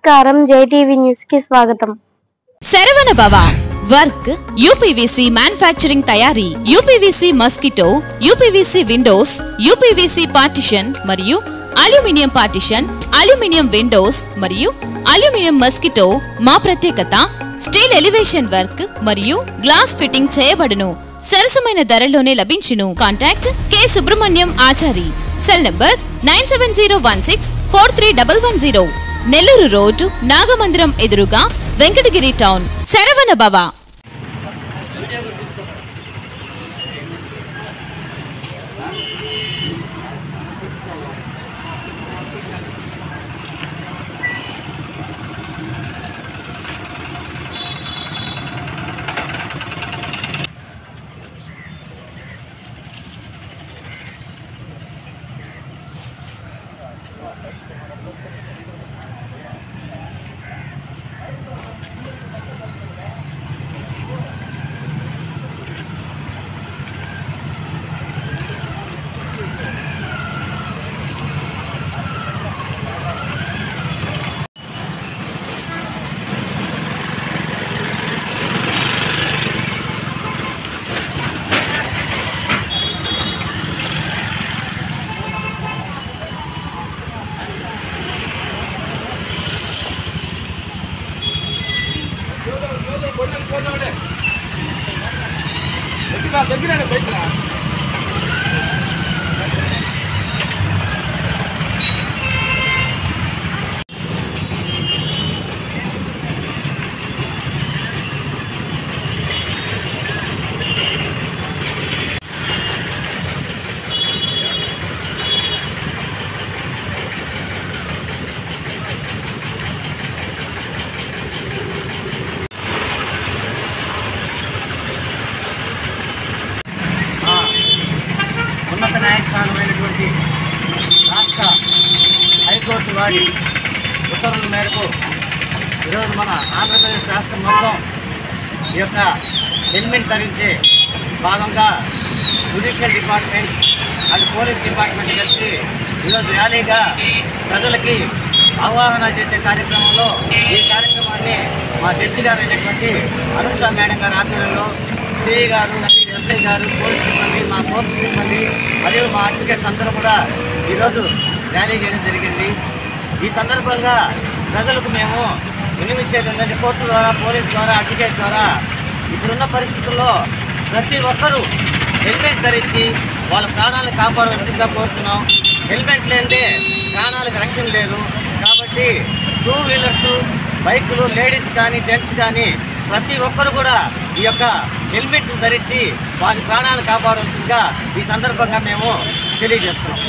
నమస్కారం JTV news కి స్వాగతం. శరవణ భవ వర్క్ యూపీవీసీ మ్యానుఫ్యాక్చరింగ్ తయారీ, UPVC mosquito, UPVC Windows, UPVC partition మరియు అల్యూమినియం పార్టిషన్, అల్యూమినియం విండోస్ మరియు అల్యూమినియం మస్కిటో. మా ప్రత్యేకత స్టీల్ ఎలివేషన్ వర్క్ మరియు గ్లాస్ ఫిట్టింగ్ చేయబడును. సరసమైన ధరలోనే లభించును. Contact K Subrahmanyam Achari. Cell number 9701643110. Nellore road, Nagamandiram ఎదురుగా, వెంకటగిరి టౌన్. శరవణ భవ. ఉన్నత న్యాయస్థానమైనటువంటి రాష్ట్ర హైకోర్టు వారి ఉత్తర్వుల మేరకు ఈరోజు మన ఆంధ్రప్రదేశ్ రాష్ట్రం మొత్తం ఈ యొక్క హెల్మెట్ ధరించే భాగంగా judicial department and police department కలిసి ఈరోజు ర్యాలీగా ప్రజలకి అవగాహన చేసే కార్యక్రమంలో ఈ కార్యక్రమాన్ని మా జడ్జి గారు అయినటువంటి అనుష మేడం గారి ఆధ్వర్యంలో సిఐ గారు, ఎస్ఐ గారు, పోలీస్ సిబ్బంది, మా కోర్టు సిబ్బంది మరియు మా అడ్వకేట్స్ అందరూ కూడా ఈరోజు ర్యాలీ చేయడం జరిగింది. ఈ సందర్భంగా ప్రజలకు మేము వినిపించేది ఏంటంటే కోర్టు ద్వారా, పోలీస్ ద్వారా, అడ్వకేట్ ద్వారా ఇప్పుడున్న పరిస్థితుల్లో ప్రతి ఒక్కరూ హెల్మెట్ ధరించి వాళ్ళ ప్రాణాలను కాపాడవలసిందిగా కోరుతున్నాం. హెల్మెట్ లేనిదే ప్రాణాలకు రక్షణ లేదు. కాబట్టి 2 వీలర్స్, బైకులు, లేడీస్ కానీ జెంట్స్ కానీ ప్రతి ఒక్కరు కూడా ఈ యొక్క హెల్మెట్ ధరించి వారి ప్రాణాలు కాపాడాల్సిందిగా ఈ సందర్భంగా మేము తెలియజేస్తున్నాం.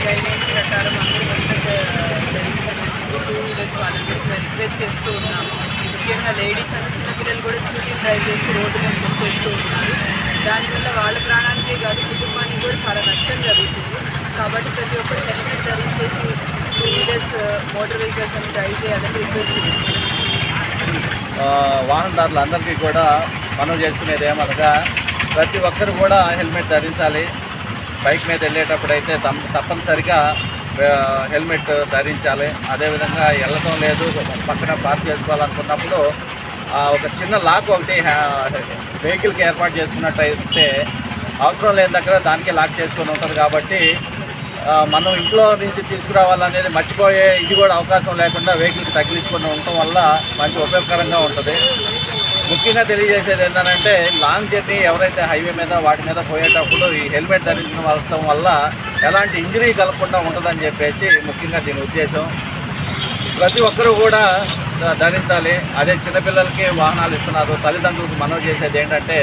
గైడ్లైన్స్ ప్రకారం అందరూ హెల్మెట్ ధరించడానికి 2 వీలర్స్ వాళ్ళందరికీ రిక్వెస్ట్ చేస్తూ ఉన్నాము. ముఖ్యంగా లేడీస్ అన్న చిన్నపిల్లలు కూడా స్కూటీ డ్రైవ్ చేసి రోడ్డు మీద చేస్తూ ఉన్నారు. దానివల్ల వాళ్ళ ప్రాణానికే కాదు కుటుంబానికి కూడా చాలా నష్టం జరుగుతుంది. కాబట్టి ప్రతి ఒక్కరు హెల్మెట్ ధరించేసి 2 వీలర్స్ మోటార్ వెహికల్స్ అని డ్రైవ్ చేయాలని రిక్వెస్ట్ చేస్తున్నాం. వాహనదారులందరికీ కూడా మనం చేసుకునేది ఏమనగా ప్రతి ఒక్కరు కూడా హెల్మెట్ ధరించాలి. బైక్ మీద వెళ్ళేటప్పుడు అయితే తప్పనిసరిగా హెల్మెట్ ధరించాలి. అదేవిధంగా వెళ్ళటం లేదు, పక్కన పార్క్ చేసుకోవాలనుకున్నప్పుడు ఒక చిన్న లాక్ ఒకటి వెహికల్కి ఏర్పాటు చేసుకున్నట్టయితే అవసరం లేని దగ్గర దానికి లాక్ చేసుకొని ఉంటుంది. కాబట్టి మనం ఇంట్లో నుంచి తీసుకురావాలనేది మర్చిపోయే ఇది కూడా అవకాశం లేకుండా వెహికల్కి తగిలించుకొని ఉండటం వల్ల మంచి ఉపయోగకరంగా ఉంటుంది. ముఖ్యంగా తెలియజేసేది ఏంటంటే లాంగ్ జర్నీ ఎవరైతే హైవే మీద వాటి మీద పోయేటప్పుడు ఈ హెల్మెట్ ధరించడం వల్ల ఎలాంటి ఇంజరీ కలగకుండా ఉంటుందని చెప్పేసి ముఖ్యంగా దీని ఉద్దేశం. ప్రతి ఒక్కరూ కూడా ధరించాలి. అదే చిన్నపిల్లలకి వాహనాలు ఇస్తున్నారు. తల్లిదండ్రులకు మనవి చేసేది ఏంటంటే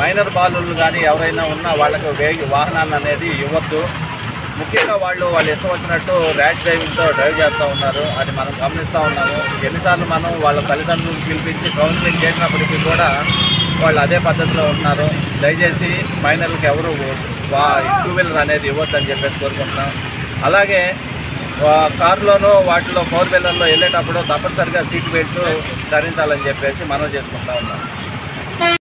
మైనర్ బాలులు కానీ ఎవరైనా ఉన్నా వాళ్ళకి వాహనాలు అనేది ఇవ్వద్దు. ముఖ్యంగా వాళ్ళు ఇష్టం వచ్చినట్టు ర్యాష్ డ్రైవింగ్తో డ్రైవ్ చేస్తూ ఉన్నారు. అది మనం గమనిస్తూ ఉన్నాము. ఎన్నిసార్లు మనం వాళ్ళ తల్లిదండ్రులను పిలిపించి కౌన్సిలింగ్ చేసినప్పటికీ కూడా వాళ్ళు అదే పద్ధతిలో ఉన్నారు. దయచేసి మైనర్లకు ఎవరు 2 వీలర్ అనేది ఇవ్వద్దని చెప్పేసి కోరుకుంటున్నాం. అలాగే కారులోనూ వాటిలో 4 వీలర్లో వెళ్ళేటప్పుడు తప్పనిసరిగా సీట్ బెల్ట్ ధరించాలని చెప్పేసి మనం చేసుకుంటూ ఉన్నాం.